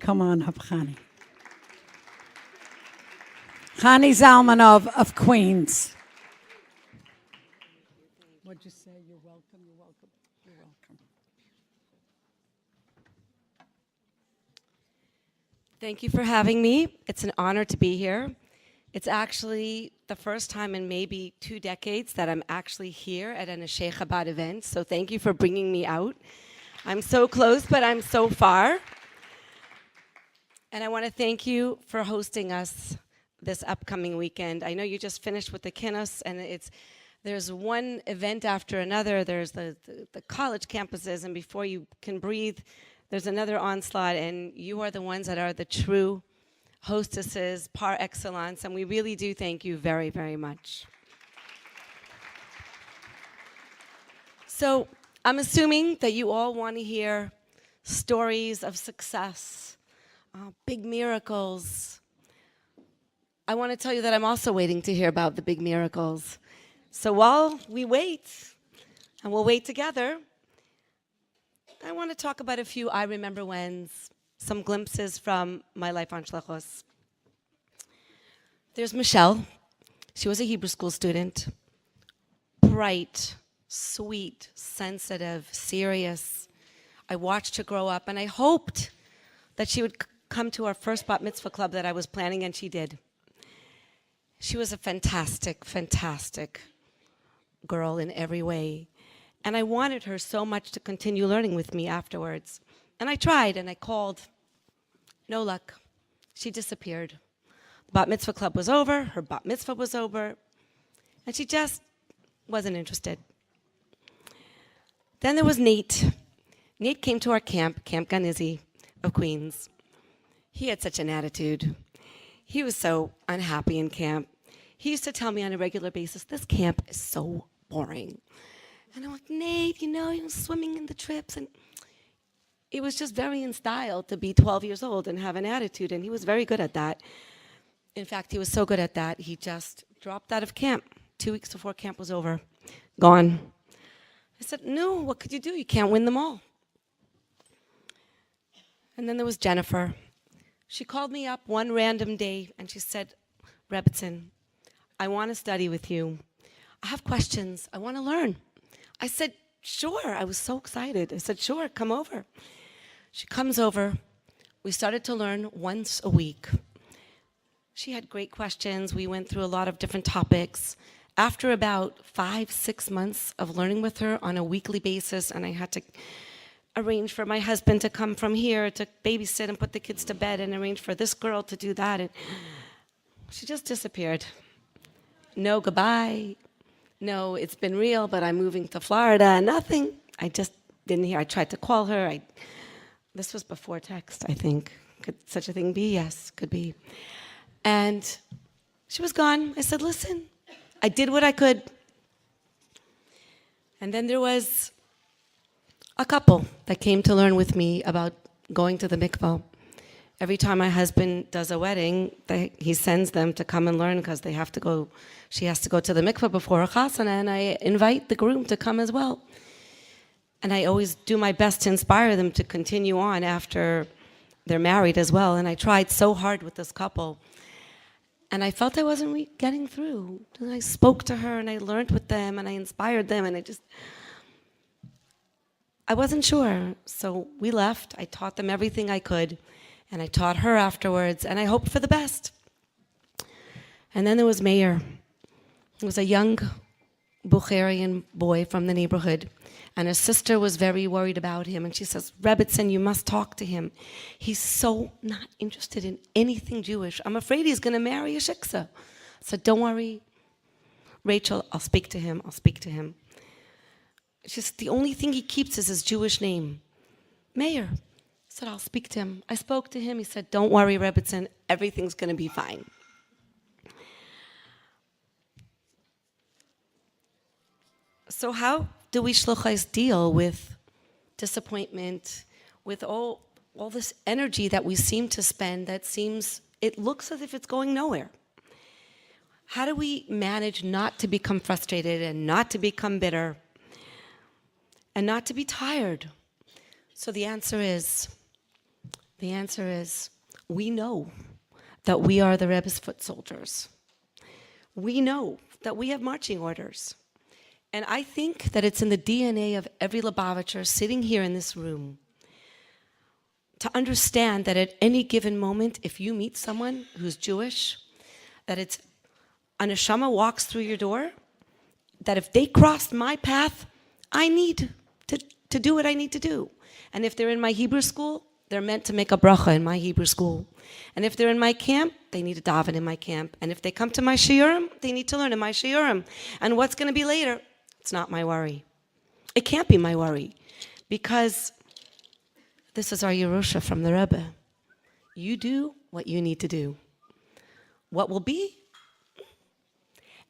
Come on up, Chanie. Chanie Zalmanov of Queens. What'd you say? You're welcome, you're welcome, you're welcome. Thank you for having me. It's an honor to be here. It's actually the first time in maybe 2 decades that I'm actually here at an Ashei Chabad event, so thank you for bringing me out. I'm so close, but I'm so far. And I want to thank you for hosting us this upcoming weekend. I know you just finished with the Kinnos, and there's one event after another. There's the college campuses, and before you can breathe, there's another onslaught, and you are the ones that are the true hostesses par excellence, and we really do thank you very, very much. So I'm assuming that you all want to hear stories of success, big miracles. I want to tell you that I'm also waiting to hear about the big miracles. So while we wait, and we'll wait together, I want to talk about a few I remember whens, some glimpses from my life on Shlichus. There's Michelle. She was a Hebrew school student. Bright, sweet, sensitive, serious. I watched her grow up, and I hoped that she would come to our first bat mitzvah club that I was planning, and she did. She was a fantastic, fantastic girl in every way. And I wanted her so much to continue learning with me afterwards. And I tried, and I called. No luck. She disappeared. The bat mitzvah club was over, her bat mitzvah was over, and she just wasn't interested. Then there was Nate. Nate came to our camp, Camp Ganizi of Queens. He had such an attitude. He was so unhappy in camp. He used to tell me on a regular basis, this camp is so boring. And I'm like, Nate, you're swimming in the trips. And it was just very in style to be 12 years old and have an attitude, and he was very good at that. In fact, he was so good at that, he just dropped out of camp 2 weeks before camp was over. Gone. I said, no, what could you do? You can't win them all. And then there was Jennifer. She called me up one random day, and she said, Rebbitzin, I want to study with you. I have questions. I want to learn. I said, sure. I was so excited. I said, sure, come over. She comes over. We started to learn once a week. She had great questions. We went through a lot of different topics. After about 5-6 months of learning with her on a weekly basis, and I had to arrange for my husband to come from here to babysit and put the kids to bed and arrange for this girl to do that. And she just disappeared. No goodbye. No, it's been real, but I'm moving to Florida. Nothing. I just didn't hear. I tried to call her. This was before text, I think. Could such a thing be? Yes, could be. And she was gone. I said, listen, I did what I could. And then there was a couple that came to learn with me about going to the mikvah. Every time my husband does a wedding, he sends them to come and learn because they have to go. She has to go to the mikvah before a chasana, and I invite the groom to come as well. And I always do my best to inspire them to continue on after they're married as well. And I tried so hard with this couple. And I felt I wasn't getting through. And I spoke to her, and I learned with them, and I inspired them, and I wasn't sure. So we left. I taught them everything I could, and I taught her afterwards, and I hoped for the best. And then there was Meir. He was a young Bulgarian boy from the neighborhood, and his sister was very worried about him, and she says, Rebbitzin, you must talk to him. He's so not interested in anything Jewish. I'm afraid he's going to marry a shiksa. I said, don't worry, Rachel, I'll speak to him. She said, the only thing he keeps is his Jewish name. Meir. I said, I'll speak to him. I spoke to him. He said, don't worry, Rebbitzin, everything's going to be fine. So how do we shluchos deal with disappointment, with all this energy that we seem to spend it looks as if it's going nowhere? How do we manage not to become frustrated and not to become bitter and not to be tired? So the answer is The answer is, we know that we are the Rebbe's foot soldiers. We know that we have marching orders. And I think that it's in the DNA of every Lubavitcher sitting here in this room to understand that at any given moment, if you meet someone who's Jewish, that it's a neshama walks through your door, that if they cross my path, I need to do what I need to do. And if they're in my Hebrew school, they're meant to make a bracha in my Hebrew school. And if they're in my camp, they need to daven in my camp. And if they come to my shiurim, they need to learn in my shiurim. And what's going to be later, it's not my worry. It can't be my worry, because this is our Yerusha from the Rebbe. You do what you need to do. What will be?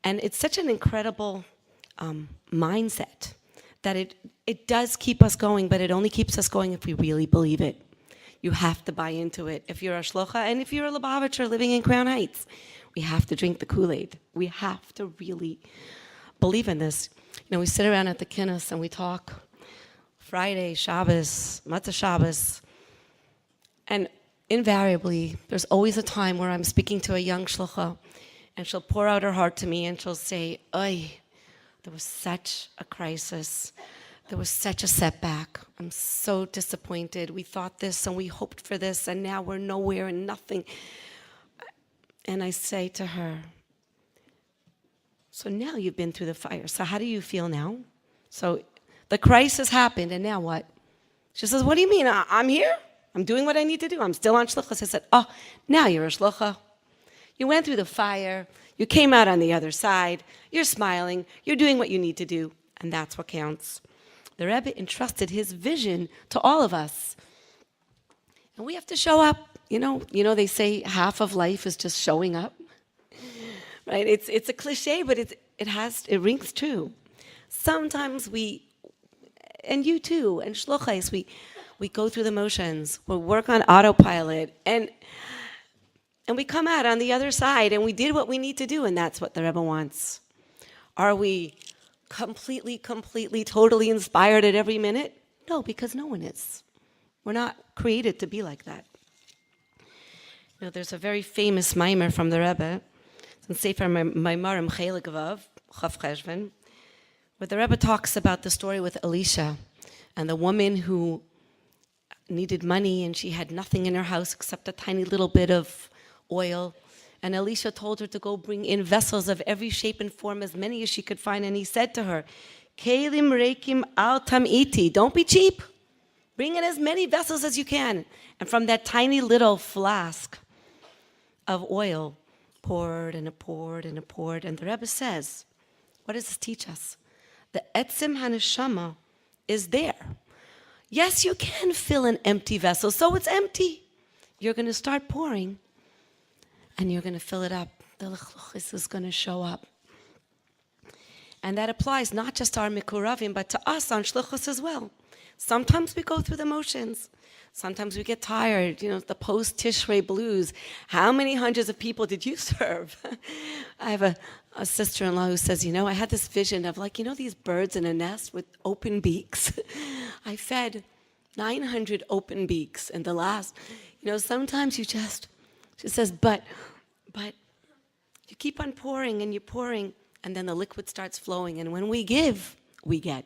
And it's such an incredible mindset that it does keep us going, but it only keeps us going if we really believe it. You have to buy into it. If you're a shlocha, and if you're a Lubavitcher living in Crown Heights, we have to drink the Kool-Aid. We have to really believe in this. You know, we sit around at the kinnis and we talk Friday, Shabbos, Matzah Shabbos, and invariably, there's always a time where I'm speaking to a young shlocha, and she'll pour out her heart to me, and she'll say, "Oy, there was such a crisis. There was such a setback. I'm so disappointed. We thought this, and we hoped for this, and now we're nowhere and nothing." And I say to her, "So now you've been through the fire. So how do you feel now? So the crisis happened, and now what?" She says, "What do you mean? I'm here. I'm doing what I need to do. I'm still on shluchas." I said, "Oh, now you're a shlucha. You went through the fire. You came out on the other side. You're smiling. You're doing what you need to do, and that's what counts." The Rebbe entrusted his vision to all of us, and we have to show up. You know, they say half of life is just showing up, right? It's a cliche, but it rings true. Sometimes and you too, and shlochais, we go through the motions. We work on autopilot, and we come out on the other side, and we did what we need to do, and that's what the Rebbe wants. Are we completely, totally inspired at every minute? No, because no one is. We're not created to be like that. You know, there's a very famous mimer from the Rebbe, it's in Sefer Maimarim Chelik Vav, Chav Cheshvan, where the Rebbe talks about the story with Elisha and the woman who needed money, and she had nothing in her house except a tiny little bit of oil. And Elisha told her to go bring in vessels of every shape and form, as many as she could find. And he said to her, "Kelim reikim al tamiti." Don't be cheap. Bring in as many vessels as you can. And from that tiny little flask of oil, poured and it poured and it poured. And the Rebbe says, what does this teach us? The etzim haneshama is there. Yes, you can fill an empty vessel, so it's empty. You're going to start pouring, and you're going to fill it up. The lechluchis is going to show up. And that applies not just to our mikuravim, but to us on shluchos as well. Sometimes we go through the motions. Sometimes we get tired, the post-Tishrei blues. How many hundreds of people did you serve? I have a sister-in-law who says, I had this vision of these birds in a nest with open beaks. I fed 900 open beaks, and the last, sometimes she says, but you keep on pouring and you're pouring, and then the liquid starts flowing, and when we give, we get.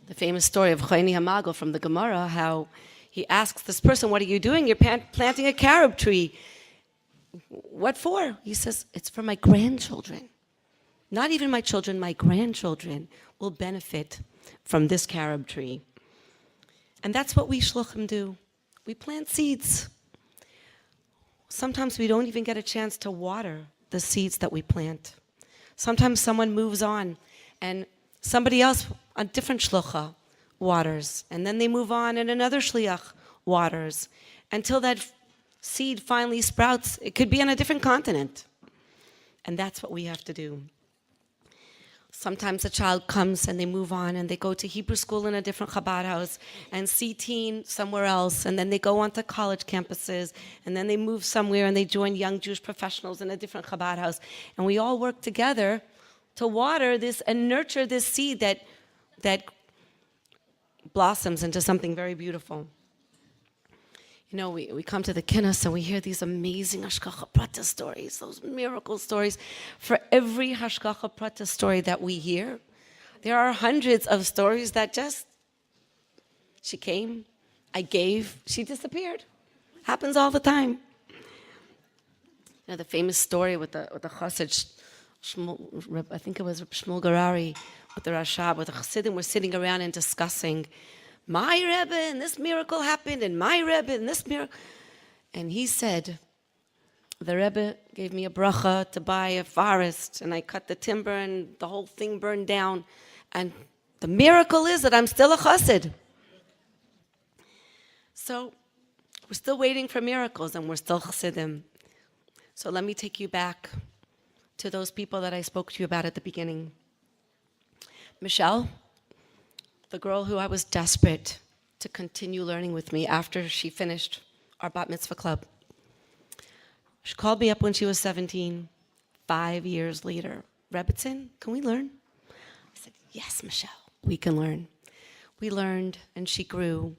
The famous story of Chanie Hamagel from the Gemara, how he asks this person, "What are you doing?" "You're planting a carob tree." "What for?" He says, "It's for my grandchildren. Not even my children, my grandchildren will benefit from this carob tree." And that's what we shluchim do. We plant seeds. Sometimes we don't even get a chance to water the seeds that we plant. Sometimes someone moves on, and somebody else, a different shlucha, waters. And then they move on, and another shliach waters, until that seed finally sprouts. It could be on a different continent. And that's what we have to do. Sometimes a child comes and they move on and they go to Hebrew school in a different Chabad house, and C-teen somewhere else, and then they go on to college campuses, and then they move somewhere and they join young Jewish professionals in a different Chabad house. And we all work together to water this and nurture this seed that blossoms into something very beautiful. You know, we come to the kinnis and we hear these amazing hashgacha prata stories, those miracle stories. For every hashgacha prata story that we hear, there are hundreds of stories that just, she came, I gave, she disappeared. Happens all the time. You know, the famous story with the chassid, I think it was Shmuel Garari, with the Rashab, with the chassidim were sitting around and discussing, my Rebbe and this miracle happened, and my Rebbe and this miracle. And he said, the Rebbe gave me a bracha to buy a forest, and I cut the timber, and the whole thing burned down. And the miracle is that I'm still a chassid. So we're still waiting for miracles, and we're still chassidim. So let me take you back to those people that I spoke to you about at the beginning. Michelle, the girl who I was desperate to continue learning with me after she finished our bat mitzvah club. She called me up when she was 17, 5 years later. Rebbitzin, can we learn? I said, yes, Michelle, we can learn. We learned, and she grew.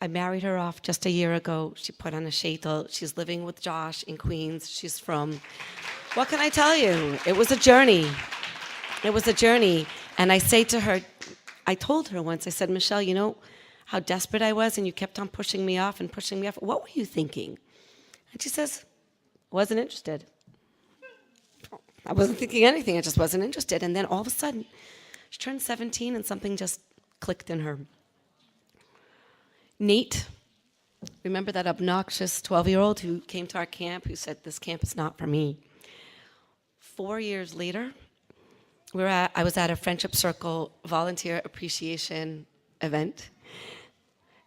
I married her off just a year ago. She put on a sheitel. She's living with Josh in Queens. She's from, what can I tell you? It was a journey. It was a journey. And I say to her, I told her once, I said, Michelle, you know how desperate I was and you kept on pushing me off and pushing me off. What were you thinking? And she says, wasn't interested. I wasn't thinking anything. I just wasn't interested. And then all of a sudden, she turned 17 and something just clicked in her. Nate, remember that obnoxious 12-year-old who came to our camp, who said, this camp is not for me. 4 years later, I was at a Friendship Circle volunteer appreciation event,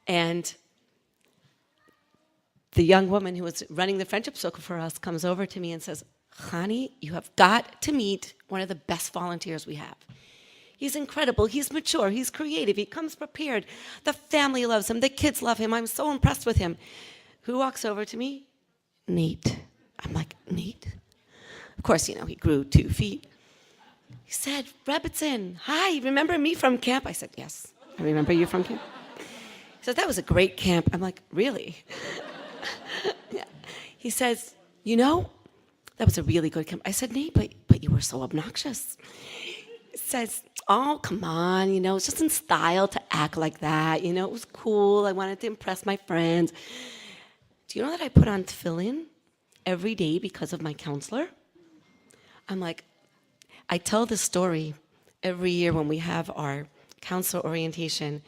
and the young woman who was running the Friendship Circle for us comes over to me and says, Chanie, you have got to meet one of the best volunteers we have. He's incredible, he's mature, he's creative, he comes prepared. The family loves him, the kids love him, I'm so impressed with him. Who walks over to me? Nate. I'm like, Nate? Of course, you know, he grew 2 feet. He said, Rebbitzin, hi, remember me from camp? I said, yes, I remember you from camp. He said, that was a great camp. I'm like, really? Yeah. He says, you know, that was a really good camp. I said, Nate, but you were so obnoxious. He says, oh, come on, you know, it's just in style to act like that. You know, it was cool. I wanted to impress my friends. Do you know that I put on tefillin every day because of my counselor? I'm like, I tell this story every year when we have our counselor orientation,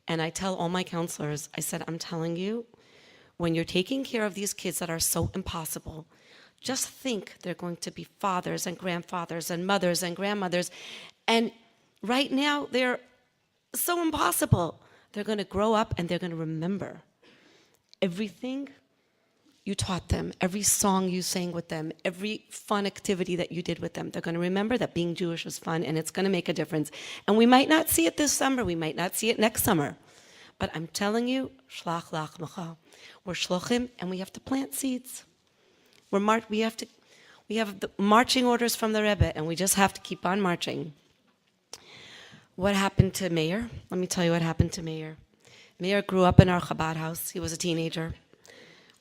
and I tell all my counselors, I said, I'm telling you, when you're taking care of these kids that are so impossible, just think they're going to be fathers and grandfathers and mothers and grandmothers, and right now they're so impossible. They're going to grow up and they're going to remember everything you taught them, every song you sang with them, every fun activity that you did with them. They're going to remember that being Jewish was fun, and it's going to make a difference. And we might not see it this summer. We might not see it next summer. But I'm telling you, shlach lach macha. We're shlochim, and we have to plant seeds. We have the marching orders from the Rebbe, and we just have to keep on marching. What happened to Meir? Let me tell you what happened to Meir. Meir grew up in our Chabad house. He was a teenager.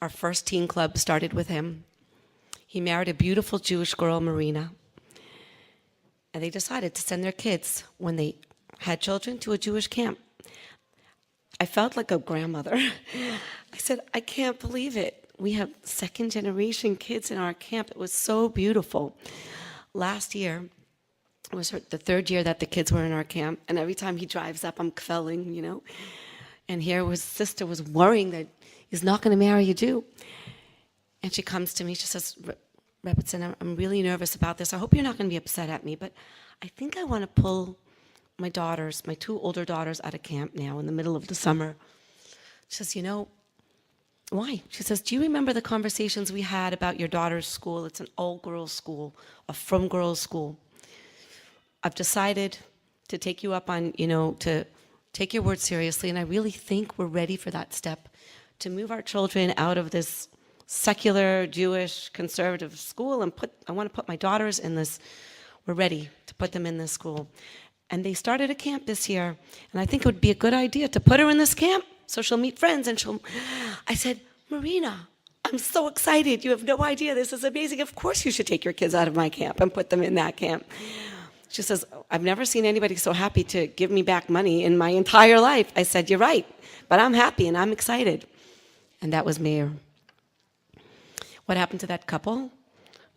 Our first teen club started with him. He married a beautiful Jewish girl, Marina. And they decided to send their kids, when they had children, to a Jewish camp. I felt like a grandmother. I said, I can't believe it. We have second generation kids in our camp. It was so beautiful. Last year, it was the third year that the kids were in our camp. And every time he drives up, I'm kvelling, you know. And here his sister was worrying that he's not going to marry a Jew. And she comes to me, she says, Rebbitzin, I'm really nervous about this. I hope you're not going to be upset at me, but I think I want to pull my 2 older daughters out of camp now in the middle of the summer. She says, you know, why? She says, do you remember the conversations we had about your daughter's school? It's an all-girls school, a from-girls school. I've decided to take you up on, you know, to take your word seriously, and I really think we're ready for that step, to move our children out of this secular, Jewish, conservative school, and I want to put my daughters in this, we're ready to put them in this school. And they started a camp this year, and I think it would be a good idea to put her in this camp So she'll meet friends and I said, Marina, I'm so excited. You have no idea. This is amazing. Of course you should take your kids out of my camp and put them in that camp. She says, I've never seen anybody so happy to give me back money in my entire life. I said, you're right, but I'm happy and I'm excited. And that was Meir. What happened to that couple?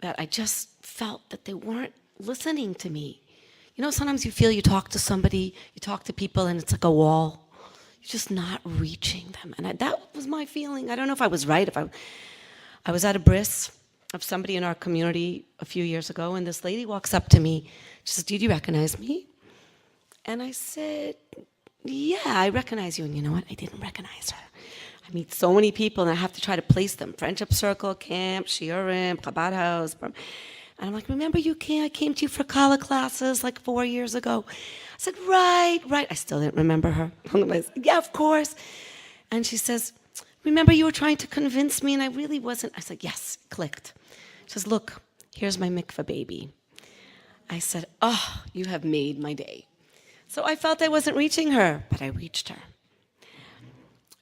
That I just felt that they weren't listening to me. You know, sometimes you feel you talk to somebody, you talk to people, and it's like a wall. You're just not reaching them. And that was my feeling. I don't know if I was right. I was at a bris of somebody in our community a few years ago, and this lady walks up to me. She says, "Did you recognize me?" And I said, "Yeah, I recognize you." And you know what? I didn't recognize her. I meet so many people, and I have to try to place them. Friendship Circle, Camp, Shiurim, Chabad House. And I'm like, "Remember you I came to you for Kala classes like 4 years ago." I said, right. I still didn't remember her. I said, "Yeah, of course." And she says, "Remember you were trying to convince me and I really wasn't." I said, "Yes," clicked. She says, "Look, here's my mikveh baby." I said, "Oh, you have made my day." So I felt I wasn't reaching her, but I reached her.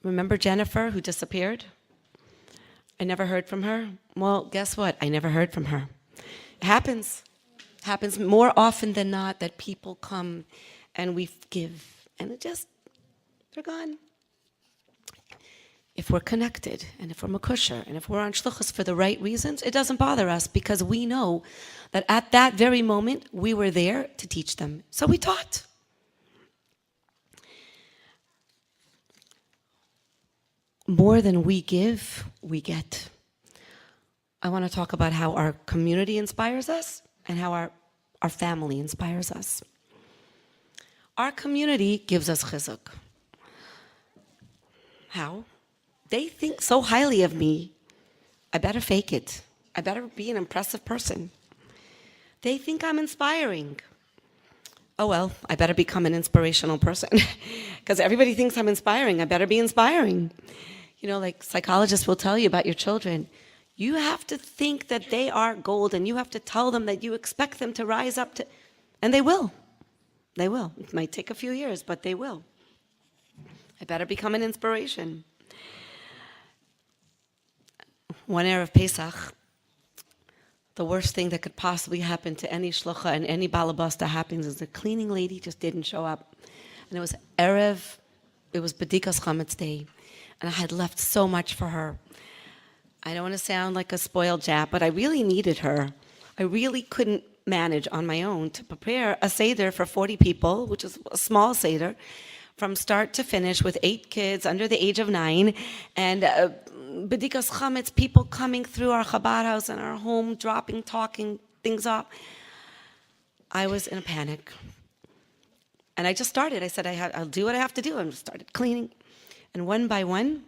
Remember Jennifer, who disappeared? I never heard from her. Well, guess what? I never heard from her. It happens more often than not that people come and we give, and they're gone. If we're connected, and if we're makusher, and if we're on shluchos for the right reasons, it doesn't bother us because we know that at that very moment, we were there to teach them. So we taught. More than we give, we get. I want to talk about how our community inspires us and how our family inspires us. Our community gives us chizuk. How? They think so highly of me. I better fake it. I better be an impressive person. They think I'm inspiring. Oh well, I better become an inspirational person. Because everybody thinks I'm inspiring. I better be inspiring. You know, like psychologists will tell you about your children. You have to think that they are gold, and you have to tell them that you expect them to rise up to, and they will. They will. It might take a few years, but they will. I better become an inspiration. One Erev Pesach, the worst thing that could possibly happen to any shlucha and any balabasta happens is the cleaning lady just didn't show up. And it was Bedikas Chametz day. And I had left so much for her. I don't want to sound like a spoiled jap, but I really needed her. I really couldn't manage on my own to prepare a Seder for 40 people, which is a small Seder, from start to finish with 8 kids under the age of 9, and Bedikas Chametz, people coming through our Chabad house and our home, dropping, talking things off. I was in a panic. And I just started. I said, I'll do what I have to do. And started cleaning. And one by one,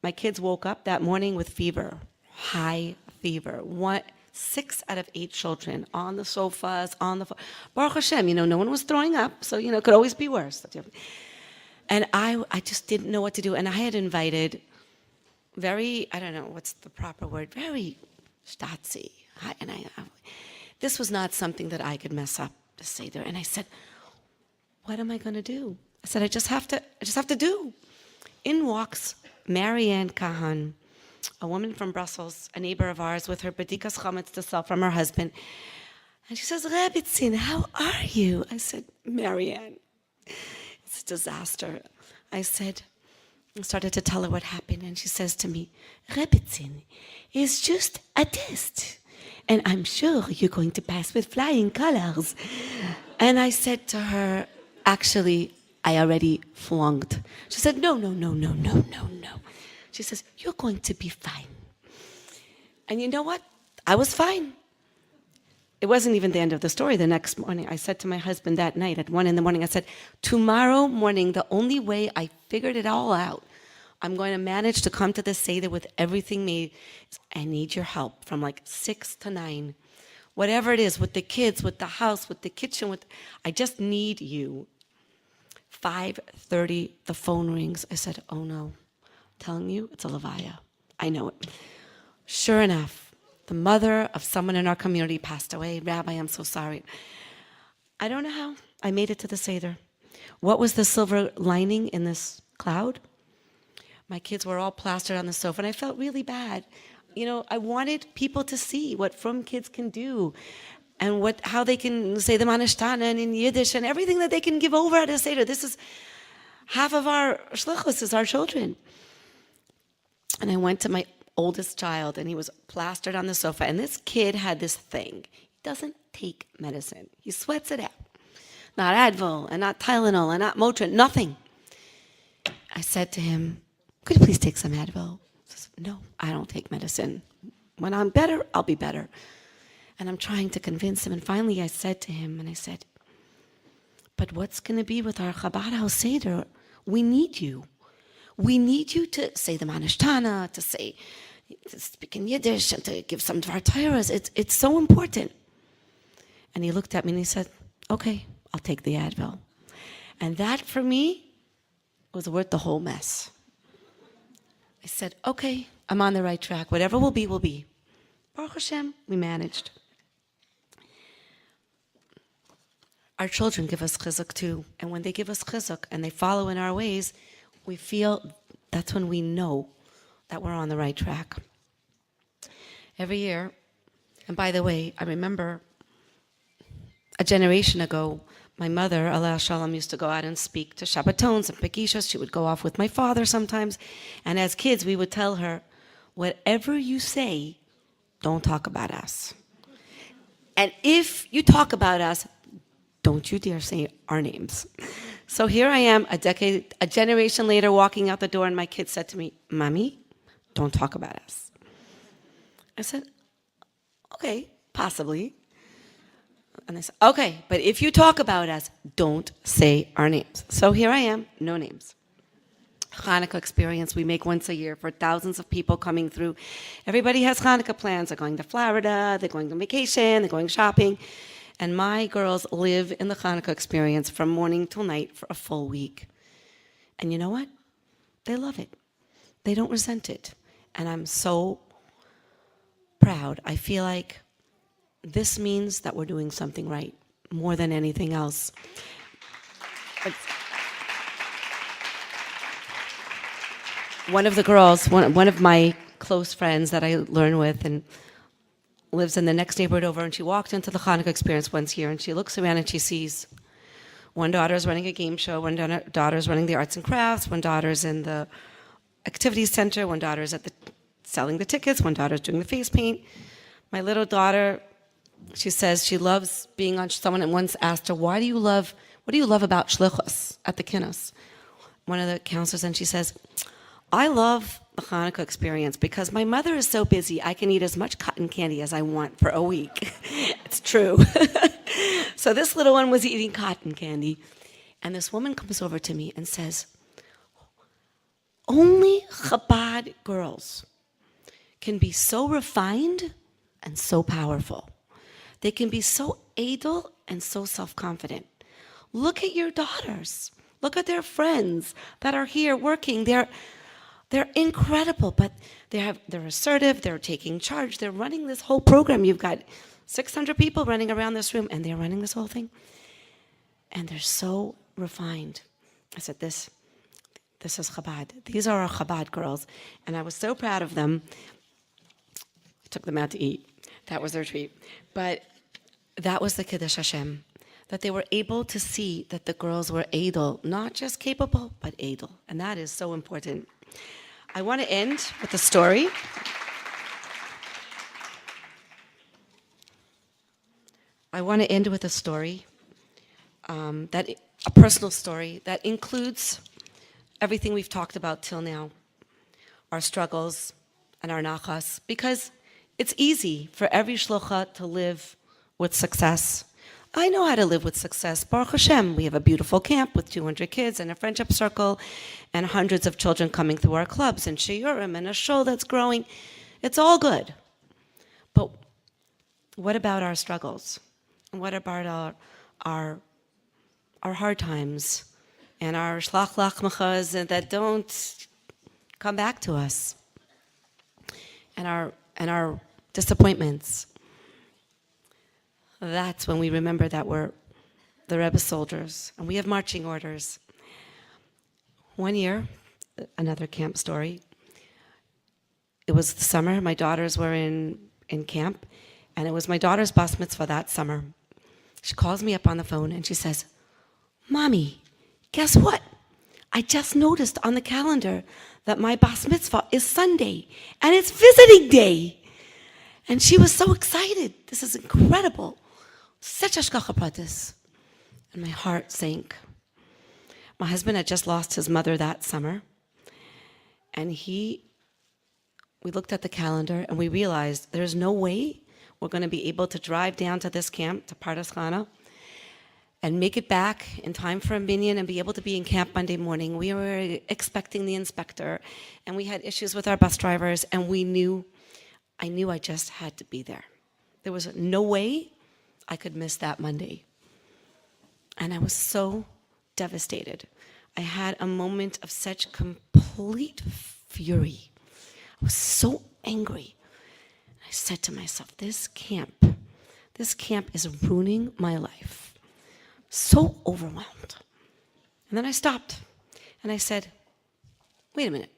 my kids woke up that morning with fever, high fever. 6 out of 8 children on the sofas, on the floor. Baruch Hashem, no one was throwing up, so, it could always be worse. And I just didn't know what to do. And I had invited I don't know what's the proper word, very stotzy. This was not something that I could mess up to say there. And I said, what am I going to do? I said, I just have to do. In walks Marianne Kahan, a woman from Brussels, a neighbor of ours, with her Bedikas Chametz to sell from her husband. And she says, Rebbitzin, how are you? I said, Marianne, it's a disaster. I started to tell her what happened, and she says to me, Rebbitzin, it's just a test. And I'm sure you're going to pass with flying colors. And I said to her, actually, I already flunked. She said, no. She says, you're going to be fine. And you know what? I was fine. It wasn't even the end of the story. The next morning, I said to my husband that night at 1 a.m, I said, tomorrow morning, the only way I figured it all out, I'm going to manage to come to the Seder with everything made. I need your help from like 6 to 9. Whatever it is, with the kids, with the house, with the kitchen, I just need you. 5:30, the phone rings. I said, oh no, I'm telling you, it's a levaya. I know it. Sure enough, the mother of someone in our community passed away. Rabbi, I'm so sorry. I don't know how. I made it to the Seder. What was the silver lining in this cloud? My kids were all plastered on the sofa, and I felt really bad. I wanted people to see what frum kids can do, and how they can say the Manishtana and in Yiddish and everything that they can give over at a Seder. This is half of our shlichus is our children. And I went to my oldest child, and he was plastered on the sofa. And this kid had this thing. He doesn't take medicine. He sweats it out. Not Advil, and not Tylenol, and not Motrin, nothing. I said to him, could you please take some Advil? He says, no, I don't take medicine. When I'm better, I'll be better. And I'm trying to convince him. And finally I said to him, but what's going to be with our Chabad House Seder? We need you. We need you to say the Manishtana, to speak in Yiddish, and to give some Dvar Torahs. It's so important. And he looked at me and he said, okay, I'll take the Advil. And that for me was worth the whole mess. I said, okay, I'm on the right track. Whatever will be, will be. Baruch Hashem, we managed. Our children give us chizuk too. And when they give us chizuk and they follow in our ways, we feel that's when we know that we're on the right track. Every year, and by the way, I remember a generation ago, my mother, Aleh Shalom, used to go out and speak to Shabbatons and Pekishas. She would go off with my father sometimes. And as kids, we would tell her, whatever you say, don't talk about us. And if you talk about us, don't you dare say our names. So here I am, a generation later, walking out the door, and my kid said to me, Mommy, don't talk about us. I said, okay, possibly. And they said, okay, but if you talk about us, don't say our names. So here I am, no names. Hanukkah experience we make once a year for thousands of people coming through. Everybody has Hanukkah plans. They're going to Florida, they're going on vacation, they're going shopping. And my girls live in the Hanukkah experience from morning till night for a full week. And you know what? They love it. They don't resent it. And I'm so proud. I feel like this means that we're doing something right more than anything else. One of the girls, one of my close friends that I learn with and lives in the next neighborhood over, and she walked into the Hanukkah experience once here, and she looks around and she sees one daughter is running a game show, one daughter is running the arts and crafts, one daughter is in the activities center, one daughter is selling the tickets, one daughter is doing the face paint. My little daughter, she says she loves being on. Someone once asked her, what do you love about shlichus at the kinnos? One of the counselors, and she says, I love the Hanukkah experience because my mother is so busy, I can eat as much cotton candy as I want for a week. It's true. So this little one was eating cotton candy, and this woman comes over to me and says, only Chabad girls can be so refined and so powerful. They can be so edel and so self-confident. Look at your daughters. Look at their friends that are here working. They're incredible, but they're assertive, they're taking charge, they're running this whole program. You've got 600 people running around this room, and they're running this whole thing. And they're so refined. I said, this is Chabad. These are our Chabad girls. And I was so proud of them. I took them out to eat. That was their treat. But that was the Kiddush Hashem, that they were able to see that the girls were edel, not just capable, but edel. And that is so important. I want to end with a story. A personal story that includes everything we've talked about till now, our struggles and our nachas, because it's easy for every shlucha to live with success. I know how to live with success. Baruch Hashem, we have a beautiful camp with 200 kids and a friendship circle and hundreds of children coming through our clubs and shiurim and a show that's growing. It's all good. But what about our struggles? What about our hard times and our shlach lachmachas that don't come back to us? And our disappointments. That's when we remember that we're the Rebbe soldiers and we have marching orders. One year, another camp story. It was the summer. My daughters were in camp, and it was my daughter's bas mitzvah that summer. She calls me up on the phone, and she says, Mommy, guess what? I just noticed on the calendar that my bas mitzvah is Sunday, and it's visiting day. And she was so excited. This is incredible. Such hashgacha pratis. And my heart sank. My husband had just lost his mother that summer. And we looked at the calendar and we realized there's no way we're going to be able to drive down to this camp, to Pardes Chana, and make it back in time for a minyan and be able to be in camp Monday morning. We were expecting the inspector, and we had issues with our bus drivers, and I knew I just had to be there. There was no way I could miss that Monday. And I was so devastated. I had a moment of such complete fury. I was so angry. I said to myself, this camp is ruining my life. So overwhelmed. And then I stopped and I said, wait a minute.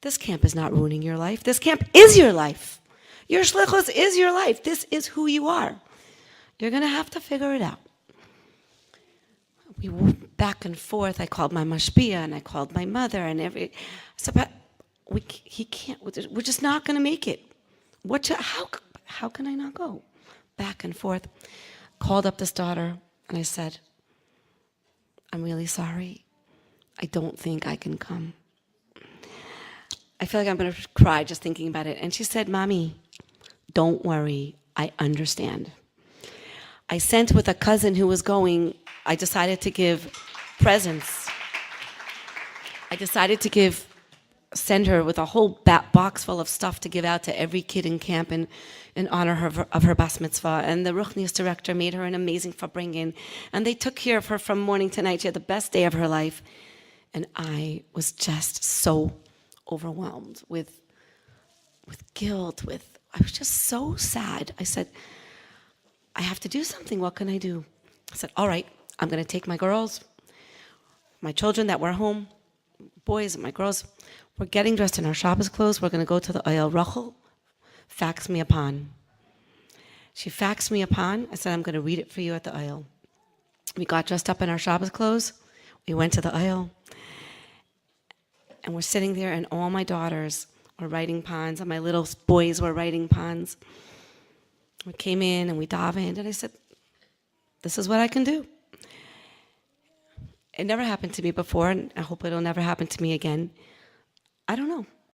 This camp is not ruining your life. This camp is your life. Your shlichus is your life. This is who you are. You're going to have to figure it out. We went back and forth. I called my mashpia and I called my mother and I said, but he can't. We're just not going to make it. How can I not go? Back and forth. Called up this daughter and I said, I'm really sorry. I don't think I can come. I feel like I'm going to cry just thinking about it. And she said, Mommy, don't worry. I understand. I sent with a cousin who was going. I decided to give presents. I decided to send her with a whole box full of stuff to give out to every kid in camp in honor of her bas mitzvah. And the Ruchnius director made her an amazing farbringen. And they took care of her from morning to night. She had the best day of her life. And I was just so overwhelmed with guilt. I was just so sad. I said, I have to do something. What can I do? I said, all right, I'm going to take my girls, my children that were home, boys and my girls. We're getting dressed in our Shabbos clothes. We're going to go to the oil. Rachel faxed me upon. She faxed me upon. I said, I'm going to read it for you at the oil. We got dressed up in our Shabbos clothes. We went to the oil. And we're sitting there, and all my daughters were writing pans, and my little boys were writing pans. We came in, and we davened, and I said, this is what I can do. It never happened to me before, and I hope it'll never happen to me again. I don't know.